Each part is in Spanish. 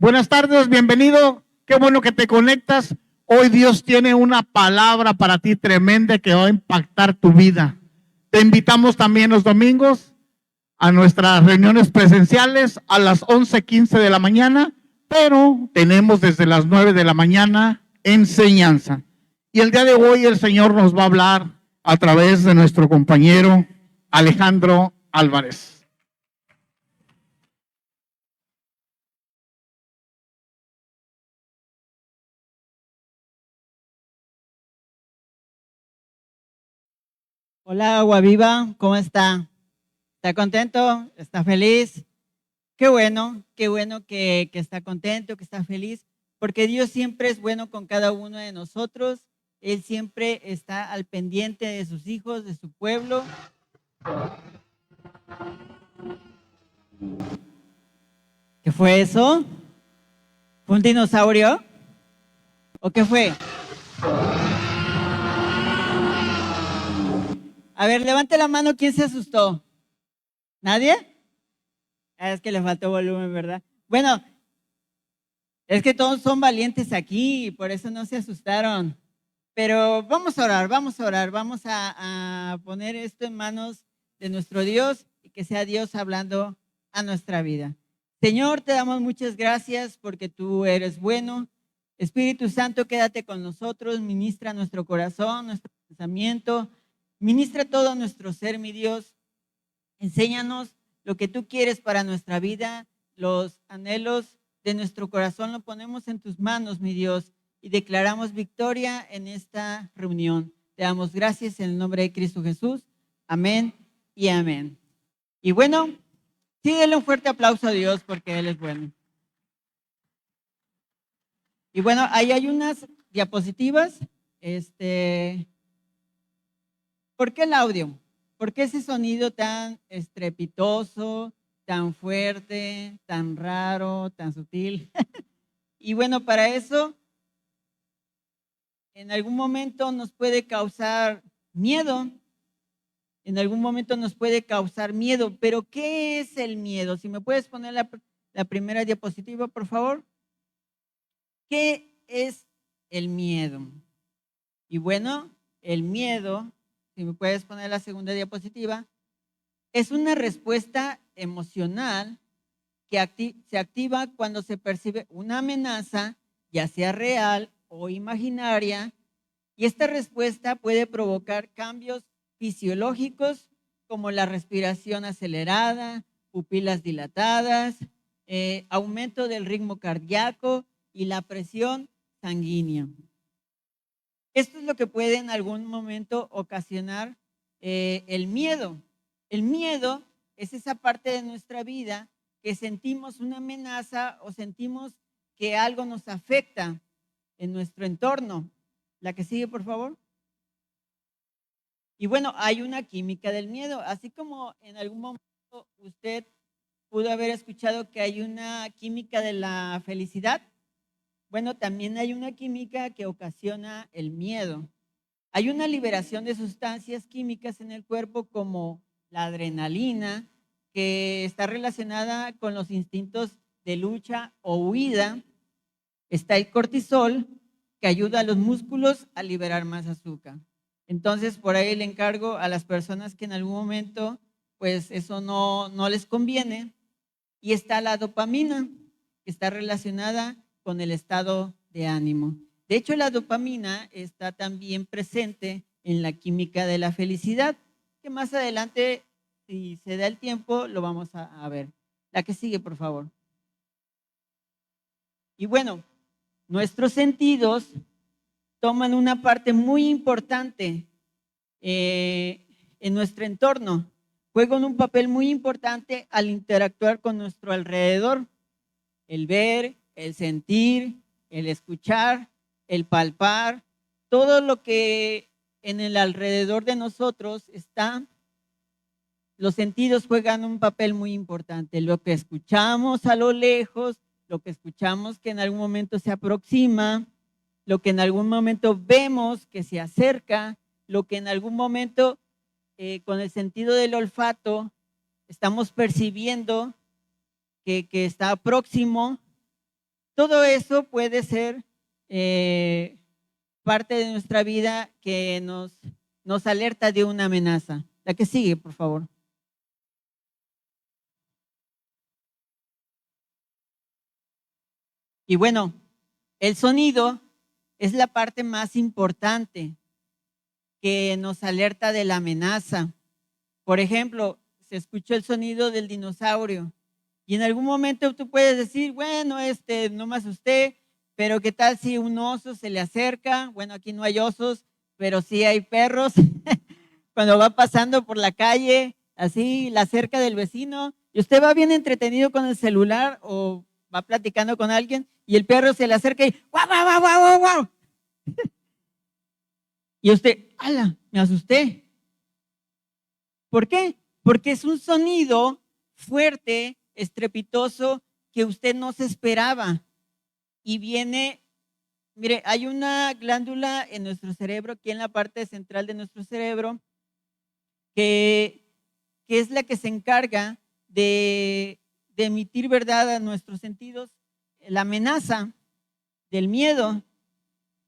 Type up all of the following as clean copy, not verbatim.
Buenas tardes, bienvenido. Qué bueno que te conectas. Hoy Dios tiene una palabra para ti tremenda que va a impactar tu vida. Te invitamos también los domingos a nuestras reuniones presenciales a las 11:15 de la mañana, pero tenemos desde las 9 de la mañana enseñanza. Y el día de hoy el Señor nos va a hablar a través de nuestro compañero Alejandro Álvarez. Hola, Agua Viva, ¿cómo está? ¿Está contento? ¿Está feliz? Qué bueno que está contento, que está feliz, porque Dios siempre es bueno con cada uno de nosotros. Él siempre está al pendiente de sus hijos, de su pueblo. ¿Qué fue eso? ¿Fue un dinosaurio? ¿O qué fue? A ver, levante la mano, ¿quién se asustó? ¿Nadie? Es que le faltó volumen, ¿verdad? Bueno, es que todos son valientes aquí y por eso no se asustaron. Pero vamos a orar, vamos a poner esto en manos de nuestro Dios y que sea Dios hablando a nuestra vida. Señor, te damos muchas gracias porque tú eres bueno. Espíritu Santo, quédate con nosotros, ministra nuestro corazón, nuestro pensamiento, ministra todo nuestro ser, mi Dios. Enséñanos lo que tú quieres para nuestra vida, los anhelos de nuestro corazón lo ponemos en tus manos, mi Dios, y declaramos victoria en esta reunión. Te damos gracias en el nombre de Cristo Jesús. Amén y amén. Y bueno, sí, denle un fuerte aplauso a Dios porque Él es bueno. Y bueno, ahí hay unas diapositivas. ¿Por qué el audio? ¿Por qué ese sonido tan estrepitoso, tan fuerte, tan raro, tan sutil? Y bueno, para eso, en algún momento nos puede causar miedo, en algún momento nos puede causar miedo, pero ¿qué es el miedo? Si me puedes poner la primera diapositiva, por favor. ¿Qué es el miedo? Y bueno, el miedo, si me puedes poner la segunda diapositiva, es una respuesta emocional que se activa cuando se percibe una amenaza, ya sea real o imaginaria, y esta respuesta puede provocar cambios fisiológicos como la respiración acelerada, pupilas dilatadas, aumento del ritmo cardíaco y la presión sanguínea. Esto es lo que puede en algún momento ocasionar el miedo. El miedo es esa parte de nuestra vida que sentimos una amenaza o sentimos que algo nos afecta en nuestro entorno. La que sigue, por favor. Y bueno, hay una química del miedo, así como en algún momento usted pudo haber escuchado que hay una química de la felicidad. Bueno, también hay una química que ocasiona el miedo. Hay una liberación de sustancias químicas en el cuerpo como la adrenalina, que está relacionada con los instintos de lucha o huida. Está el cortisol, que ayuda a los músculos a liberar más azúcar. Entonces, por ahí le encargo a las personas que en algún momento, pues eso no les conviene. Y está la dopamina, que está relacionada con el estado de ánimo. De hecho, la dopamina está también presente en la química de la felicidad, que más adelante, si se da el tiempo, lo vamos a ver. La que sigue, por favor. Y bueno, nuestros sentidos toman una parte muy importante en nuestro entorno. Juegan un papel muy importante al interactuar con nuestro alrededor. El ver, el sentir, el escuchar, el palpar, todo lo que en el alrededor de nosotros está, los sentidos juegan un papel muy importante. Lo que escuchamos a lo lejos, lo que escuchamos que en algún momento se aproxima, lo que en algún momento vemos que se acerca, lo que en algún momento con el sentido del olfato estamos percibiendo que está próximo. Todo eso puede ser parte de nuestra vida que nos alerta de una amenaza. La que sigue, por favor. Y bueno, el sonido es la parte más importante que nos alerta de la amenaza. Por ejemplo, se escuchó el sonido del dinosaurio y en algún momento tú puedes decir, bueno, no me asusté, pero ¿qué tal si un oso se le acerca? Bueno, aquí no hay osos, pero sí hay perros. Cuando va pasando por la calle, así, la cerca del vecino, y usted va bien entretenido con el celular o va platicando con alguien y el perro se le acerca y ¡guau, guau, guau, guau, guau, guau! Y usted, ¡hala! Me asusté. ¿Por qué? Porque es un sonido fuerte, estrepitoso, que usted no se esperaba. Y viene, mire, hay una glándula en nuestro cerebro, aquí en la parte central de nuestro cerebro, que es la que se encarga de emitir verdad a nuestros sentidos, la amenaza del miedo.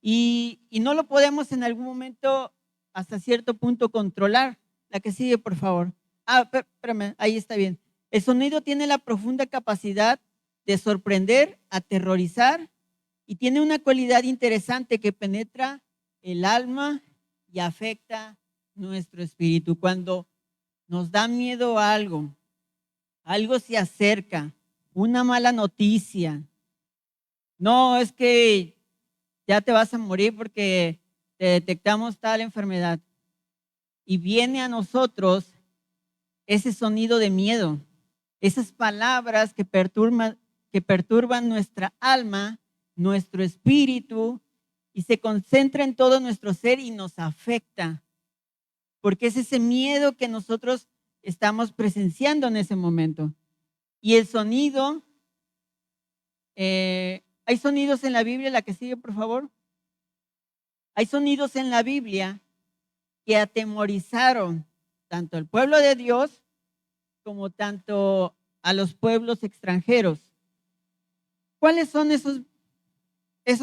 Y no lo podemos en algún momento, hasta cierto punto, controlar. La que sigue, por favor. Espérame, ahí está bien. El sonido tiene la profunda capacidad de sorprender, aterrorizar y tiene una cualidad interesante que penetra el alma y afecta nuestro espíritu. Cuando nos da miedo a algo se acerca, una mala noticia. No, es que ya te vas a morir porque te detectamos tal enfermedad. Y viene a nosotros ese sonido de miedo, esas palabras que perturban nuestra alma, nuestro espíritu, y se concentra en todo nuestro ser y nos afecta. Porque es ese miedo que nosotros estamos presenciando en ese momento. Y el sonido, hay sonidos en la Biblia, la que sigue, por favor. Hay sonidos en la Biblia que atemorizaron tanto al pueblo de Dios como tanto a los pueblos extranjeros. ¿Cuáles son esos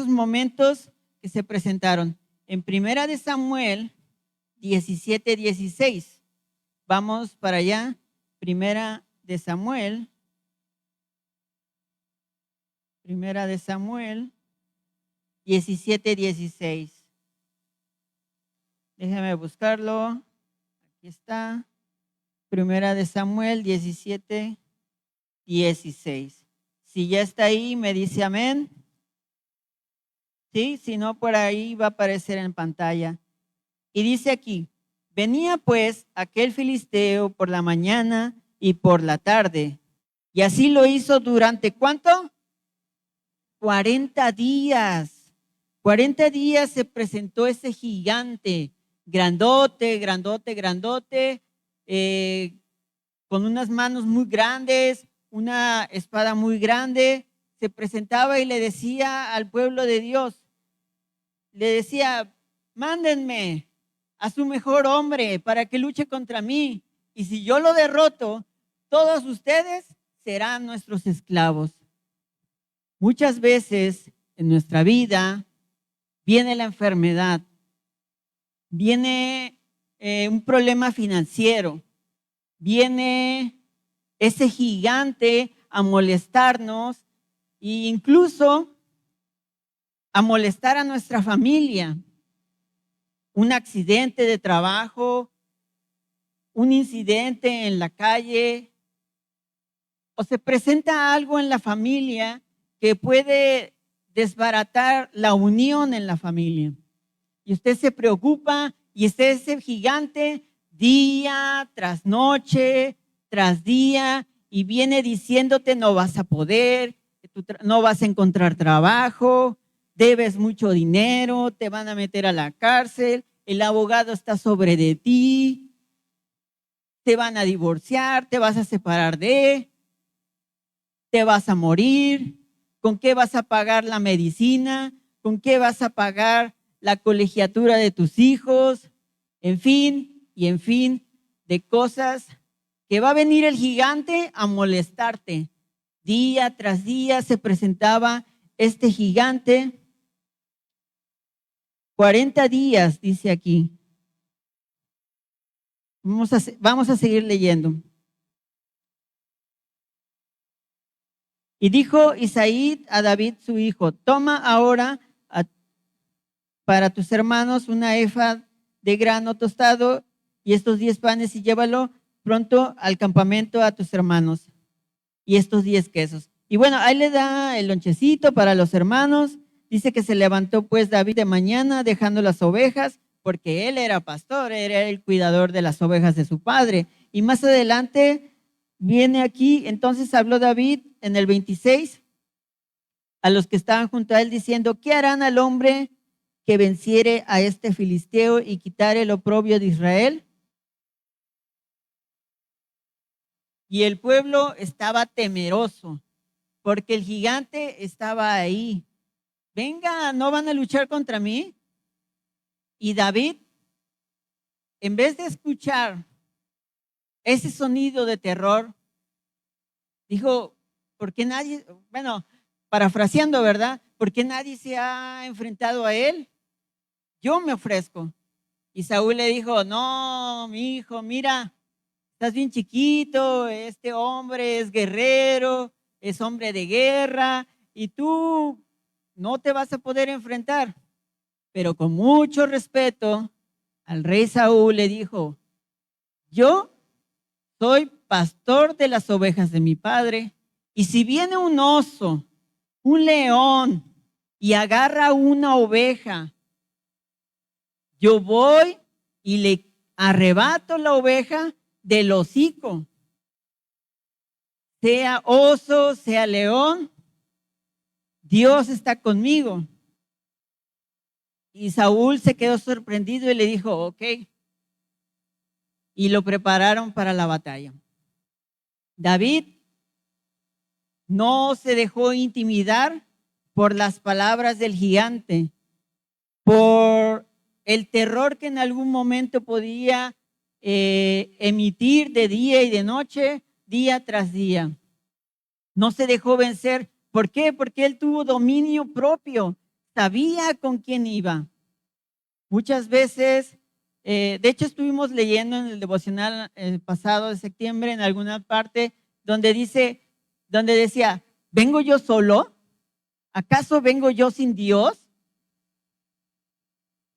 momentos que se presentaron? En Primera de Samuel 17:16. Vamos para allá. Primera de Samuel 17:16. Déjame buscarlo. Aquí está. Primera de Samuel 17:16. Si ya está ahí, me dice amén. Sí, si no, por ahí va a aparecer en pantalla. Y dice aquí, venía pues aquel filisteo por la mañana y por la tarde. Y así lo hizo durante ¿cuánto? 40 días. 40 días se presentó ese gigante, grandote, grandote, grandote, con unas manos muy grandes, una espada muy grande. Se presentaba y le decía al pueblo de Dios, le decía, mándenme a su mejor hombre para que luche contra mí. Y si yo lo derroto, todos ustedes serán nuestros esclavos. Muchas veces en nuestra vida viene la enfermedad, viene un problema financiero, viene ese gigante a molestarnos e incluso a molestar a nuestra familia. Un accidente de trabajo, un incidente en la calle, o se presenta algo en la familia que puede desbaratar la unión en la familia. Y usted se preocupa y es ese gigante día tras noche, tras día, y viene diciéndote no vas a poder, no vas a encontrar trabajo, debes mucho dinero, te van a meter a la cárcel, el abogado está sobre de ti, te van a divorciar, te vas a separar te vas a morir, ¿con qué vas a pagar la medicina? ¿Con qué vas a pagar la colegiatura de tus hijos? En fin, y en fin, de cosas que va a venir el gigante a molestarte. Día tras día se presentaba este gigante 40 días, dice aquí. Vamos a seguir leyendo. Y dijo Isaí a David su hijo: toma ahora para tus hermanos una efa de grano tostado y estos 10 panes y llévalo pronto al campamento a tus hermanos y estos 10 quesos. Y bueno, ahí le da el lonchecito para los hermanos. Dice que se levantó pues David de mañana dejando las ovejas, porque él era pastor, era el cuidador de las ovejas de su padre. Y más adelante viene aquí, entonces habló David en el 26 a los que estaban junto a él diciendo: ¿qué harán al hombre que venciere a este filisteo y quitare el oprobio de Israel? Y el pueblo estaba temeroso, porque el gigante estaba ahí. Venga, ¿no van a luchar contra mí? Y David, en vez de escuchar ese sonido de terror, dijo: ¿por qué nadie, bueno, parafraseando, ¿verdad? ¿Por qué nadie se ha enfrentado a él? Yo me ofrezco. Y Saúl le dijo: no, mi hijo, mira, estás bien chiquito, este hombre es guerrero, es hombre de guerra, y tú no te vas a poder enfrentar. Pero con mucho respeto, al rey Saúl le dijo: yo soy pastor de las ovejas de mi padre, y si viene un oso, un león, y agarra una oveja, yo voy y le arrebato la oveja del hocico. Sea oso, sea león, Dios está conmigo. Y Saúl se quedó sorprendido y le dijo: ok. Y lo prepararon para la batalla. David no se dejó intimidar por las palabras del gigante, por el terror que en algún momento podía emitir de día y de noche, día tras día. No se dejó vencer. ¿Por qué? Porque él tuvo dominio propio, sabía con quién iba. Muchas veces, de hecho estuvimos leyendo en el devocional pasado de septiembre en alguna parte donde decía: ¿vengo yo solo? ¿Acaso vengo yo sin Dios?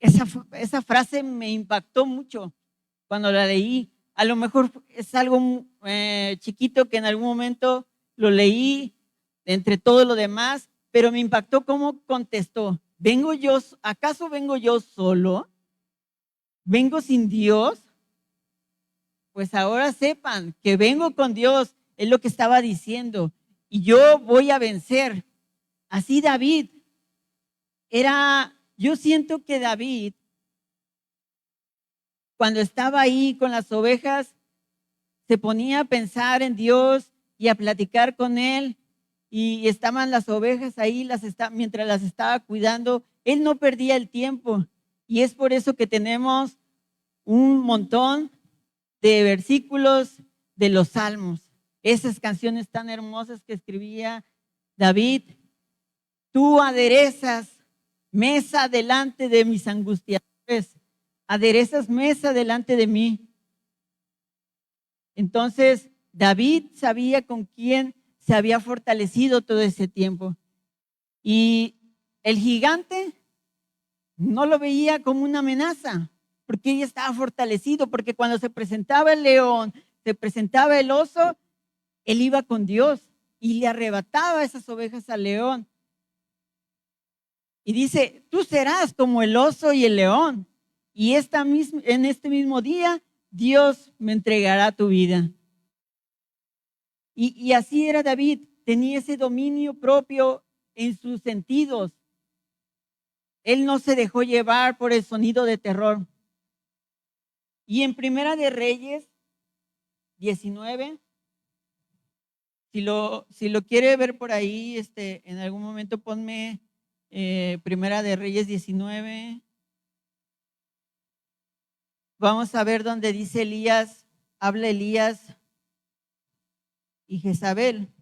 Esa frase me impactó mucho cuando la leí. A lo mejor es algo chiquito que en algún momento lo leí entre todo lo demás, pero me impactó cómo contestó: ¿acaso vengo yo solo? ¿Vengo sin Dios? Pues ahora sepan que vengo con Dios, es lo que estaba diciendo, y yo voy a vencer. Así David yo siento que David, cuando estaba ahí con las ovejas, se ponía a pensar en Dios y a platicar con él, y estaban las ovejas ahí, mientras las estaba cuidando, él no perdía el tiempo. Y es por eso que tenemos un montón de versículos de los salmos, esas canciones tan hermosas que escribía David. Tú aderezas mesa delante de mis angustiadores, aderezas mesa delante de mí. Entonces David sabía con quién se había fortalecido todo ese tiempo, y el gigante no lo veía como una amenaza, porque ella estaba fortalecido, porque cuando se presentaba el león, se presentaba el oso, él iba con Dios y le arrebataba esas ovejas al león. Y dice: tú serás como el oso y el león, y en este mismo día Dios me entregará tu vida. Y así era David, tenía ese dominio propio en sus sentidos. Él no se dejó llevar por el sonido de terror. Y en Primera de Reyes 19, si lo quiere ver por ahí, en algún momento ponme Primera de Reyes 19. Vamos a ver donde dice habla Elías y Jezabel.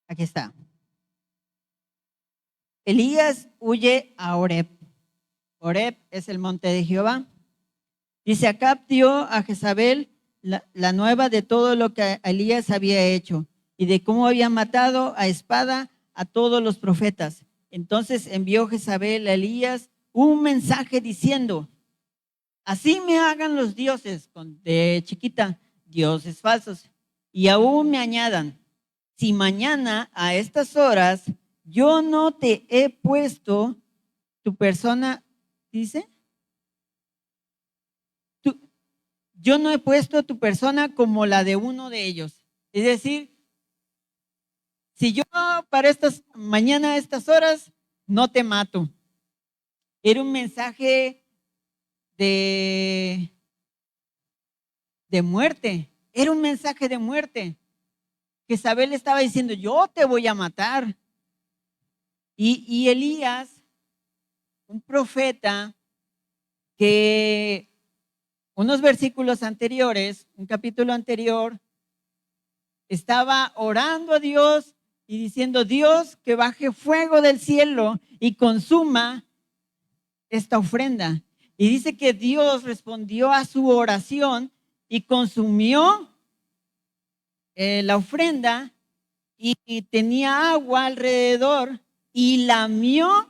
Aquí está. Elías huye a Oreb. Oreb es el monte de Jehová. Dice, Acab dio a Jezabel la nueva de todo lo que Elías había hecho y de cómo había matado a espada a todos los profetas. Entonces envió Jezabel a Elías un mensaje diciendo, así me hagan los dioses, de chiquita, dioses falsos, y aún me añadan, si mañana a estas horas yo no te he puesto tu persona, dice, yo no he puesto tu persona como la de uno de ellos. Es decir, si yo para mañana a estas horas no te mato. Era un mensaje de muerte. Era un mensaje de muerte. Jezabel estaba diciendo, yo te voy a matar. Y Elías, un profeta que unos versículos anteriores, un capítulo anterior, estaba orando a Dios y diciendo, Dios, que baje fuego del cielo y consuma esta ofrenda. Y dice que Dios respondió a su oración y consumió la ofrenda y tenía agua alrededor y lamió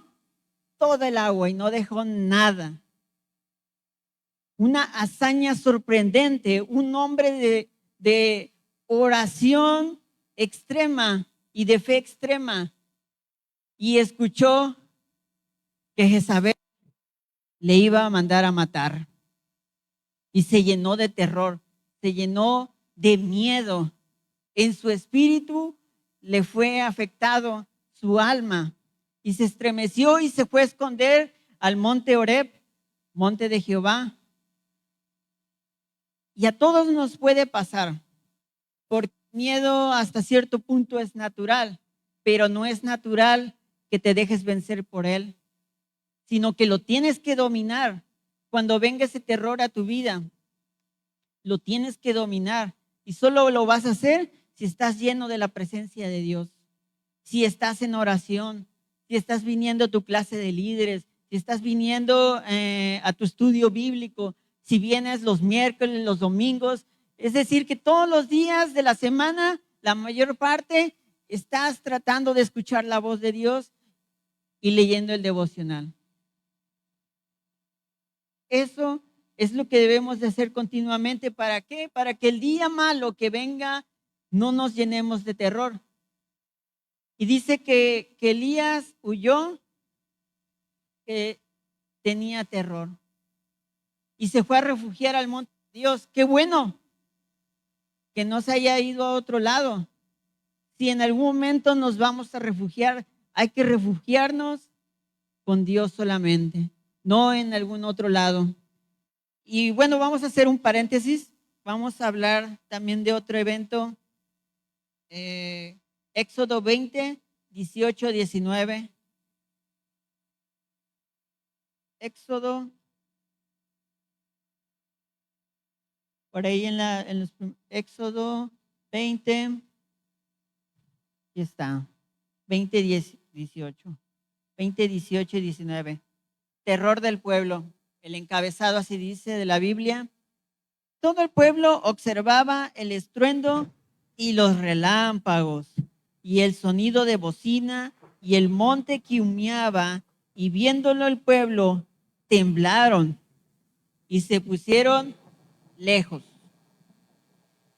toda el agua y no dejó nada. Una hazaña sorprendente, un hombre de oración extrema y de fe extrema. Y escuchó que Jezabel le iba a mandar a matar. Y se llenó de terror, se llenó de miedo. En su espíritu le fue afectado su alma y se estremeció y se fue a esconder al monte Oreb, monte de Jehová. Y a todos nos puede pasar, porque miedo hasta cierto punto es natural, pero no es natural que te dejes vencer por él, sino que lo tienes que dominar. Cuando venga ese terror a tu vida, lo tienes que dominar y solo lo vas a hacer si estás lleno de la presencia de Dios, si estás en oración, si estás viniendo a tu clase de líderes, si estás viniendo a tu estudio bíblico, si vienes los miércoles, los domingos, es decir, que todos los días de la semana, la mayor parte, estás tratando de escuchar la voz de Dios y leyendo el devocional. Eso es lo que debemos de hacer continuamente. ¿Para qué? Para que el día malo que venga no nos llenemos de terror. Y dice que Elías huyó, que tenía terror. Y se fue a refugiar al monte de Dios. Qué bueno que no se haya ido a otro lado. Si en algún momento nos vamos a refugiar, hay que refugiarnos con Dios solamente, no en algún otro lado. Y bueno, vamos a hacer un paréntesis. Vamos a hablar también de otro evento. Éxodo 20, 18, 19. Éxodo. Por ahí en los Éxodo 20. Aquí está. 20, 18. 20, 18 y 19. Terror del pueblo. El encabezado así dice de la Biblia. Todo el pueblo observaba el estruendo y los relámpagos y el sonido de bocina y el monte que humeaba, y viéndolo el pueblo temblaron y se pusieron lejos.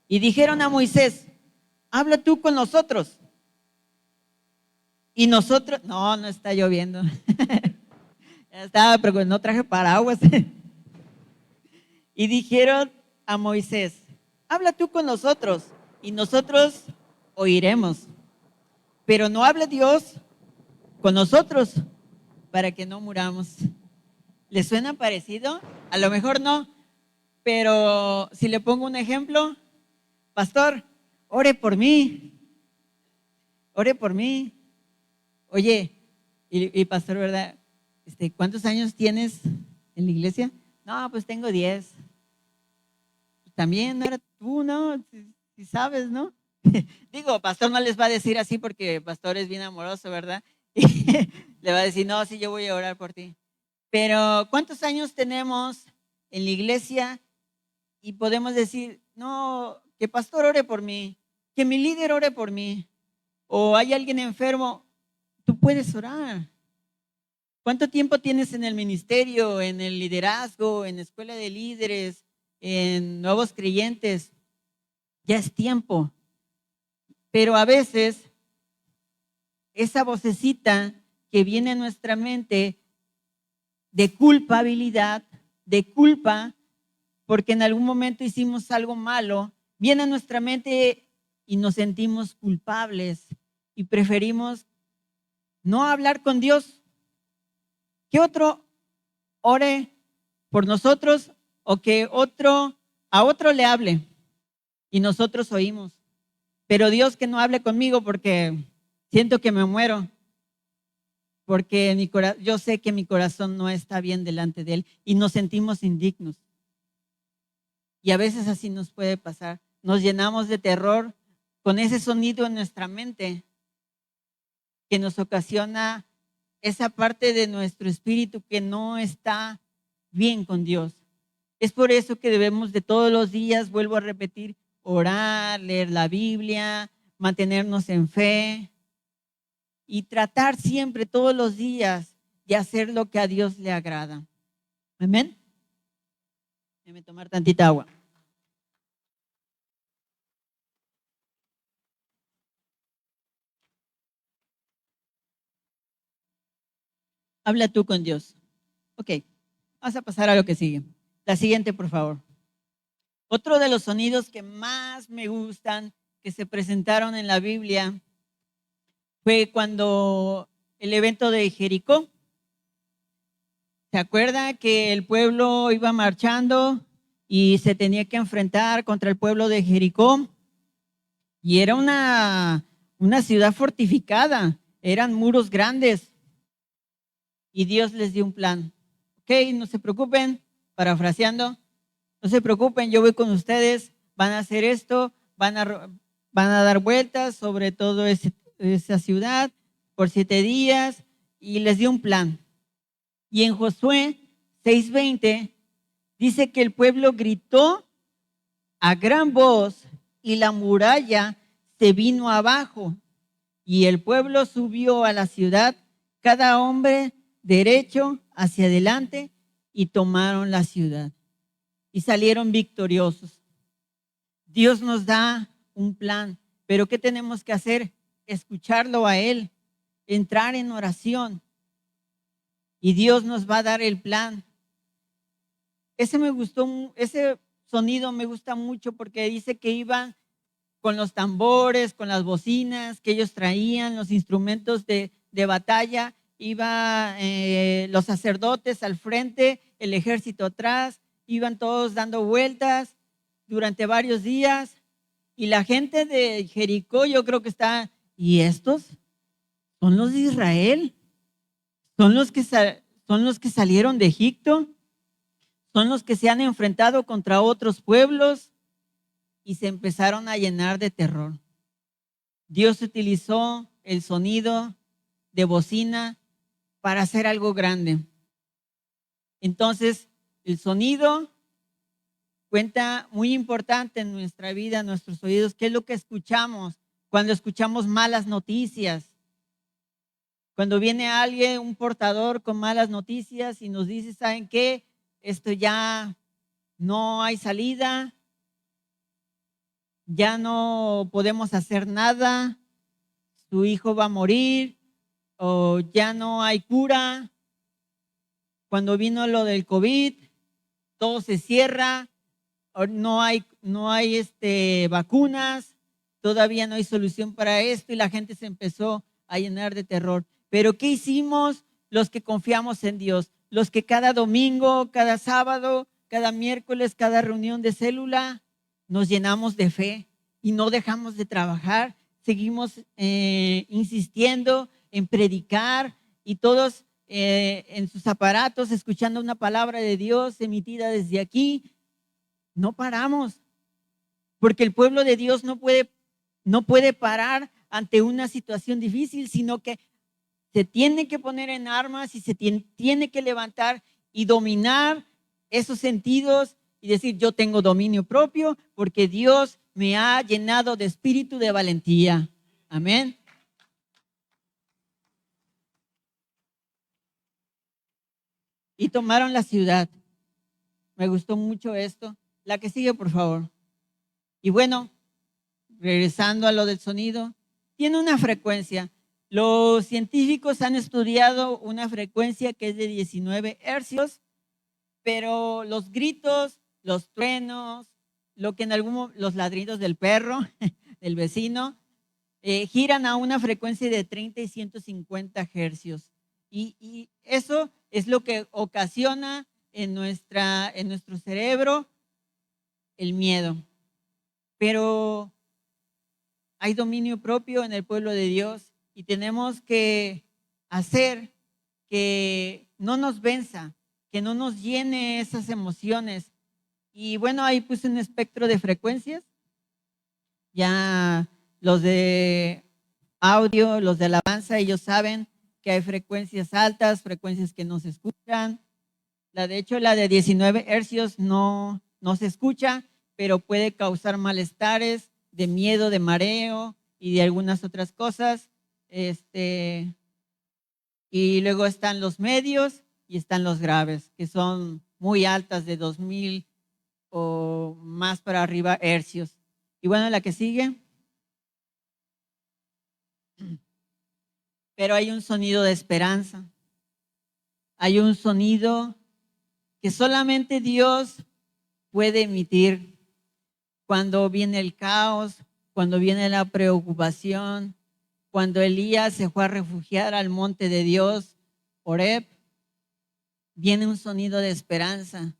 Y dijeron a Moisés, habla tú con nosotros. Y nosotros, no está lloviendo. Estaba, pero no traje paraguas. Y dijeron a Moisés, habla tú con nosotros y nosotros oiremos. Pero no hable Dios con nosotros para que no muramos. ¿Le suena parecido? A lo mejor no, pero si le pongo un ejemplo, pastor, ore por mí. Ore por mí. Oye, y pastor, ¿verdad? ¿Cuántos años tienes en la iglesia? No, pues tengo 10. También no era tú, ¿no? Si sabes, ¿no? Digo, pastor no les va a decir así porque pastor es bien amoroso, ¿verdad? Le va a decir, no, sí, yo voy a orar por ti. Pero ¿cuántos años tenemos en la iglesia y podemos decir, no, que pastor ore por mí, que mi líder ore por mí, o hay alguien enfermo? Tú puedes orar. ¿Cuánto tiempo tienes en el ministerio, en el liderazgo, en la escuela de líderes, en nuevos creyentes? Ya es tiempo. Pero a veces esa vocecita que viene a nuestra mente de culpabilidad, de culpa, porque en algún momento hicimos algo malo, viene a nuestra mente y nos sentimos culpables y preferimos no hablar con Dios. Que otro ore por nosotros o que a otro le hable y nosotros oímos. Pero Dios, que no hable conmigo porque siento que me muero, porque yo sé que mi corazón no está bien delante de Él y nos sentimos indignos. Y a veces así nos puede pasar. Nos llenamos de terror con ese sonido en nuestra mente que nos ocasiona esa parte de nuestro espíritu que no está bien con Dios. Es por eso que debemos de todos los días, vuelvo a repetir, orar, leer la Biblia, mantenernos en fe y tratar siempre, todos los días, de hacer lo que a Dios le agrada. Amén. Déjame tomar tantita agua. Habla tú con Dios. Ok, vamos a pasar a lo que sigue. La siguiente, por favor. Otro de los sonidos que más me gustan, que se presentaron en la Biblia, fue cuando el evento de Jericó. ¿Se acuerda que el pueblo iba marchando y se tenía que enfrentar contra el pueblo de Jericó? Y era una ciudad fortificada, eran muros grandes y Dios les dio un plan. Ok, no se preocupen, parafraseando, no se preocupen, yo voy con ustedes, van a hacer esto, van a dar vueltas sobre todo esa ciudad por 7 días y les dio un plan. Y en Josué 6:20 dice que el pueblo gritó a gran voz y la muralla se vino abajo y el pueblo subió a la ciudad, cada hombre derecho hacia adelante y tomaron la ciudad y salieron victoriosos. Dios nos da un plan, pero ¿qué tenemos que hacer? Escucharlo a Él, entrar en oración y Dios nos va a dar el plan. Ese sonido me gusta mucho porque dice que iban con los tambores, con las bocinas que ellos traían, los instrumentos de batalla, iban los sacerdotes al frente, el ejército atrás, iban todos dando vueltas durante varios días y la gente de Jericó yo creo que está, ¿y estos? ¿Son los de Israel? ¿Son los que salieron de Egipto? ¿Son los que se han enfrentado contra otros pueblos? Y se empezaron a llenar de terror. Dios utilizó el sonido de bocina para hacer algo grande. Entonces, el sonido cuenta muy importante en nuestra vida, en nuestros oídos. ¿Qué es lo que escuchamos cuando escuchamos malas noticias? Cuando viene alguien, un portador con malas noticias y nos dice, ¿saben qué? Esto ya no hay salida, ya no podemos hacer nada, su hijo va a morir o ya no hay cura. Cuando vino lo del COVID, todo se cierra, no hay vacunas, todavía no hay solución para esto y la gente se empezó a llenar de terror. Pero ¿qué hicimos los que confiamos en Dios? Los que cada domingo, cada sábado, cada miércoles, cada reunión de célula, nos llenamos de fe y no dejamos de trabajar, seguimos insistiendo en predicar y todos en sus aparatos escuchando una palabra de Dios emitida desde aquí. No paramos, porque el pueblo de Dios no puede no puede parar ante una situación difícil, sino que se tiene que poner en armas y se tiene que levantar y dominar esos sentidos y decir, yo tengo dominio propio porque Dios me ha llenado de espíritu de valentía. Amén. Y tomaron la ciudad. Me gustó mucho esto. La que sigue, por favor. Y bueno, regresando a lo del sonido, tiene una frecuencia. Los científicos han estudiado una frecuencia que es de 19 hercios, pero los gritos, los truenos, los ladridos del perro, del vecino, giran a una frecuencia de 30 y 150 hercios. Y eso es lo que ocasiona en nuestro cerebro el miedo. Pero hay dominio propio en el pueblo de Dios y tenemos que hacer que no nos venza, que no nos llene esas emociones. Y bueno, ahí puse un espectro de frecuencias. Ya los de audio, los de alabanza, ellos saben que hay frecuencias altas, frecuencias que no se escuchan. De hecho, la de 19 hercios no se escucha, pero puede causar malestares de miedo, de mareo y de algunas otras cosas. Y luego están los medios y están los graves, que son muy altas, de 2000 o más para arriba hercios. Y bueno, la que sigue. Pero hay un sonido de esperanza. Hay un sonido que solamente Dios puede emitir cuando viene el caos, cuando viene la preocupación, cuando Elías se fue a refugiar al monte de Dios, Horeb, viene un sonido de esperanza.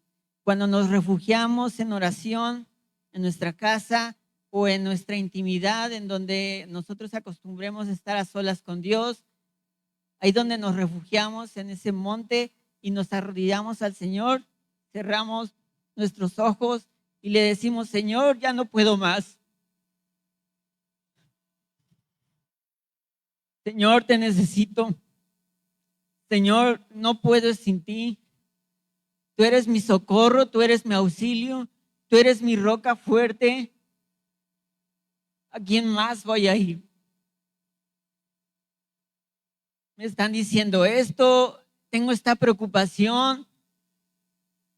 Cuando nos refugiamos en oración, en nuestra casa o en nuestra intimidad, en donde nosotros acostumbremos a estar a solas con Dios, ahí donde nos refugiamos en ese monte y nos arrodillamos al Señor, cerramos nuestros ojos y le decimos, Señor, ya no puedo más. Señor, te necesito. Señor, no puedo sin ti. Tú eres mi socorro, tú eres mi auxilio, tú eres mi roca fuerte. ¿A quién más voy a ir? Me están diciendo esto, tengo esta preocupación,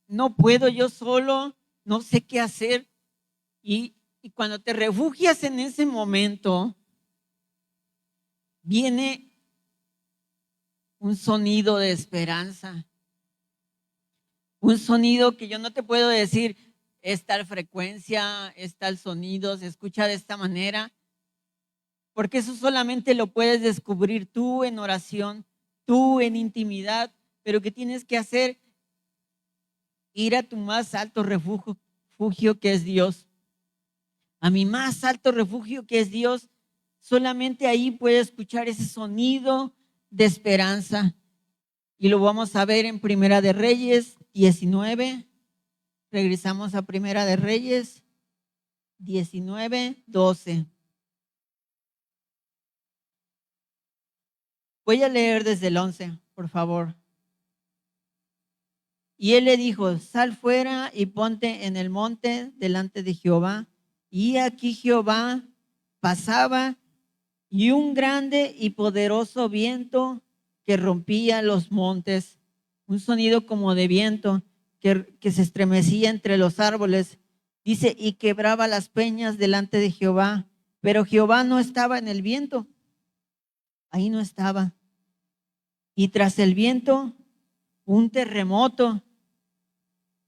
no puedo yo solo, no sé qué hacer. Y cuando te refugias en ese momento, viene un sonido de esperanza. Un sonido que yo no te puedo decir, es tal frecuencia, es tal sonido, se escucha de esta manera, porque eso solamente lo puedes descubrir tú en oración, tú en intimidad, pero ¿qué tienes que hacer? Ir a tu más alto refugio que es Dios. A mi más alto refugio que es Dios, solamente ahí puedes escuchar ese sonido de esperanza. Y lo vamos a ver en Primera de Reyes 19. Regresamos a Primera de Reyes 19, 12. Voy a leer desde el 11, por favor. Y él le dijo, sal fuera y ponte en el monte delante de Jehová. Y aquí Jehová pasaba y un grande y poderoso viento que rompía los montes, un sonido como de viento que se estremecía entre los árboles. Dice, y quebraba las peñas delante de Jehová, pero Jehová no estaba en el viento. Ahí no estaba. Y tras el viento, un terremoto,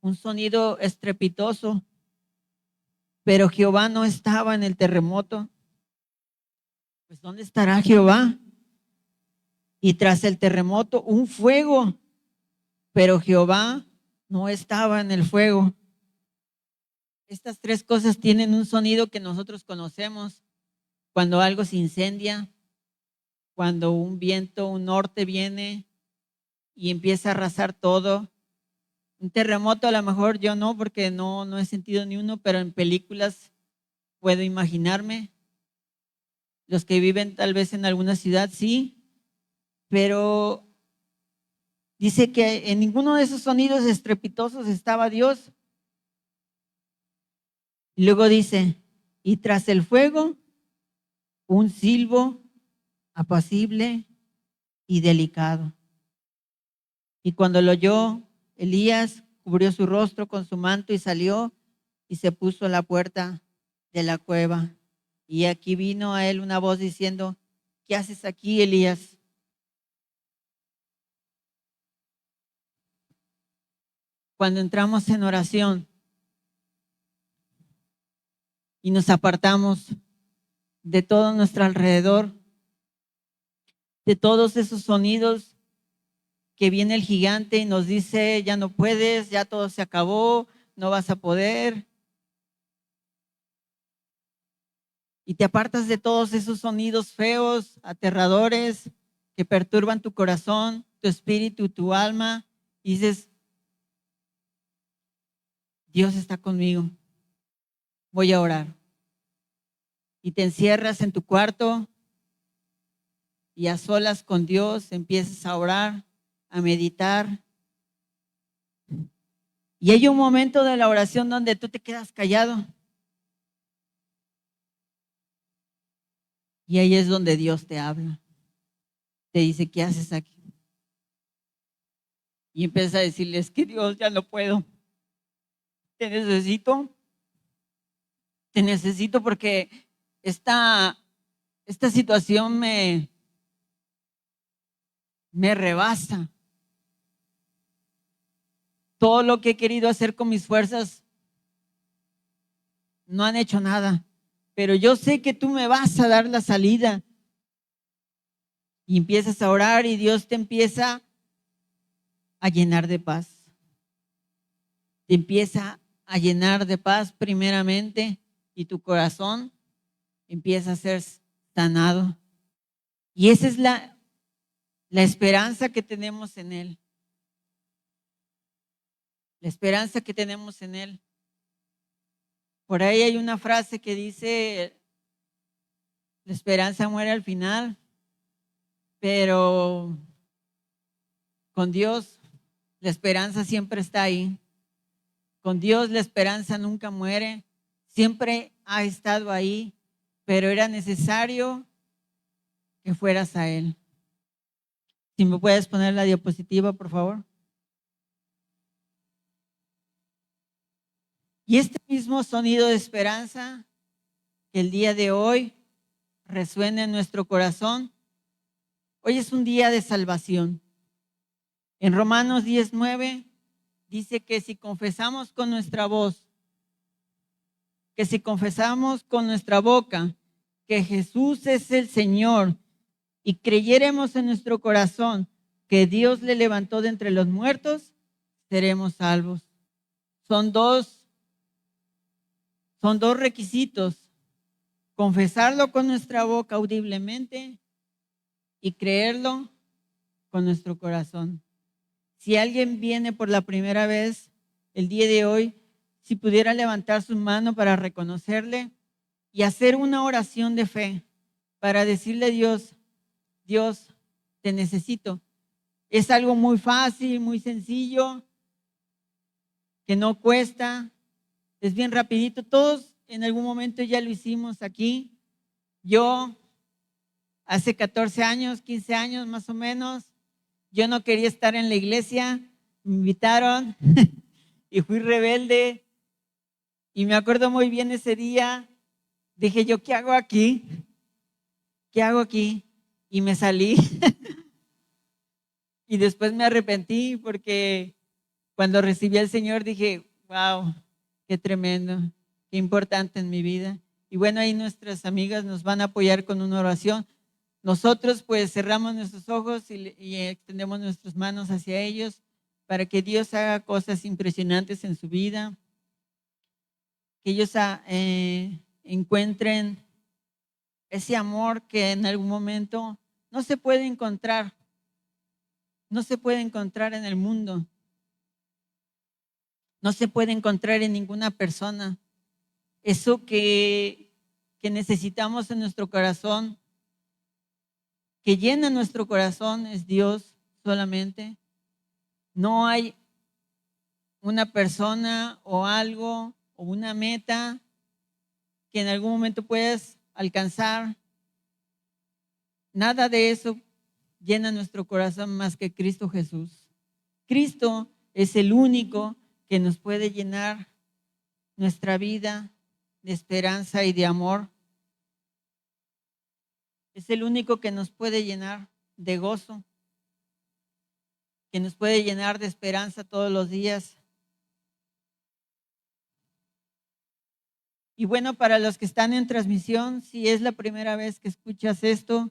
un sonido estrepitoso, pero Jehová no estaba en el terremoto. Pues ¿dónde estará Jehová? Y tras el terremoto, un fuego, pero Jehová no estaba en el fuego. Estas tres cosas tienen un sonido que nosotros conocemos cuando algo se incendia, cuando un viento, un norte viene y empieza a arrasar todo. Un terremoto a lo mejor yo no, porque no he sentido ni uno, pero en películas puedo imaginarme. Los que viven tal vez en alguna ciudad, sí, pero dice que en ninguno de esos sonidos estrepitosos estaba Dios. Y luego dice, y tras el fuego, un silbo apacible y delicado. Y cuando lo oyó, Elías cubrió su rostro con su manto y salió y se puso a la puerta de la cueva. Y aquí vino a él una voz diciendo, ¿qué haces aquí, Elías? Cuando entramos en oración y nos apartamos de todo nuestro alrededor, de todos esos sonidos que viene el gigante y nos dice, ya no puedes, ya todo se acabó, no vas a poder. Y te apartas de todos esos sonidos feos, aterradores, que perturban tu corazón, tu espíritu, tu alma, y dices, Dios está conmigo, voy a orar. Y te encierras en tu cuarto y a solas con Dios empiezas a orar, a meditar. Y hay un momento de la oración donde tú te quedas callado. Y ahí es donde Dios te habla. Te dice, ¿qué haces aquí? Y empieza a decirles que Dios, ya no puedo. Te necesito porque esta situación me rebasa. Todo lo que he querido hacer con mis fuerzas no han hecho nada. Pero yo sé que tú me vas a dar la salida. Y empiezas a orar y Dios te empieza a llenar de paz. Te empieza a llenar de paz primeramente y tu corazón empieza a ser sanado. Y esa es la esperanza que tenemos en Él. La esperanza que tenemos en Él. Por ahí hay una frase que dice, la esperanza muere al final, pero con Dios la esperanza siempre está ahí. Con Dios la esperanza nunca muere, siempre ha estado ahí, pero era necesario que fueras a Él. Si me puedes poner la diapositiva, por favor. Y este mismo sonido de esperanza que el día de hoy resuena en nuestro corazón, hoy es un día de salvación. En Romanos 10:9 dice que si confesamos con nuestra voz, que si confesamos con nuestra boca que Jesús es el Señor y creyéremos en nuestro corazón que Dios le levantó de entre los muertos, seremos salvos. Son dos requisitos: confesarlo con nuestra boca audiblemente y creerlo con nuestro corazón. Si alguien viene por la primera vez el día de hoy, si pudiera levantar su mano para reconocerle y hacer una oración de fe para decirle a Dios, Dios, te necesito. Es algo muy fácil, muy sencillo, que no cuesta, es bien rapidito. Todos en algún momento ya lo hicimos aquí. Yo hace 14 años, 15 años más o menos, yo no quería estar en la iglesia, me invitaron y fui rebelde. Y me acuerdo muy bien ese día, dije yo, ¿qué hago aquí? ¿Qué hago aquí? Y me salí. Y después me arrepentí porque cuando recibí al Señor dije, wow, qué tremendo, qué importante en mi vida. Y bueno, ahí nuestras amigas nos van a apoyar con una oración. Nosotros pues cerramos nuestros ojos y extendemos nuestras manos hacia ellos para que Dios haga cosas impresionantes en su vida, que ellos encuentren ese amor que en algún momento no se puede encontrar, no se puede encontrar en el mundo, no se puede encontrar en ninguna persona. Eso que necesitamos en nuestro corazón que llena nuestro corazón es Dios solamente. No hay una persona o algo o una meta que en algún momento puedas alcanzar. Nada de eso llena nuestro corazón más que Cristo Jesús. Cristo es el único que nos puede llenar nuestra vida de esperanza y de amor. Es el único que nos puede llenar de gozo, que nos puede llenar de esperanza todos los días. Y bueno, para los que están en transmisión, si es la primera vez que escuchas esto,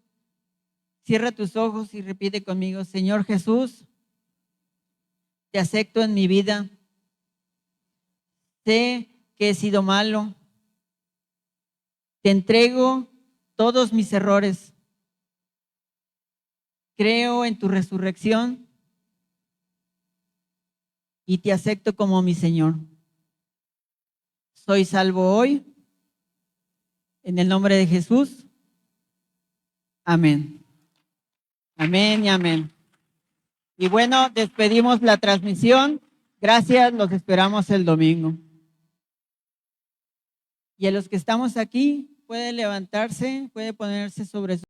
cierra tus ojos y repite conmigo: Señor Jesús, te acepto en mi vida. Sé que he sido malo. Te entrego todos mis errores. Creo en tu resurrección y te acepto como mi Señor. Soy salvo hoy. En el nombre de Jesús. Amén. Amén y amén. Y bueno, despedimos la transmisión. Gracias, los esperamos el domingo. Y a los que estamos aquí, puede levantarse, puede ponerse sobre su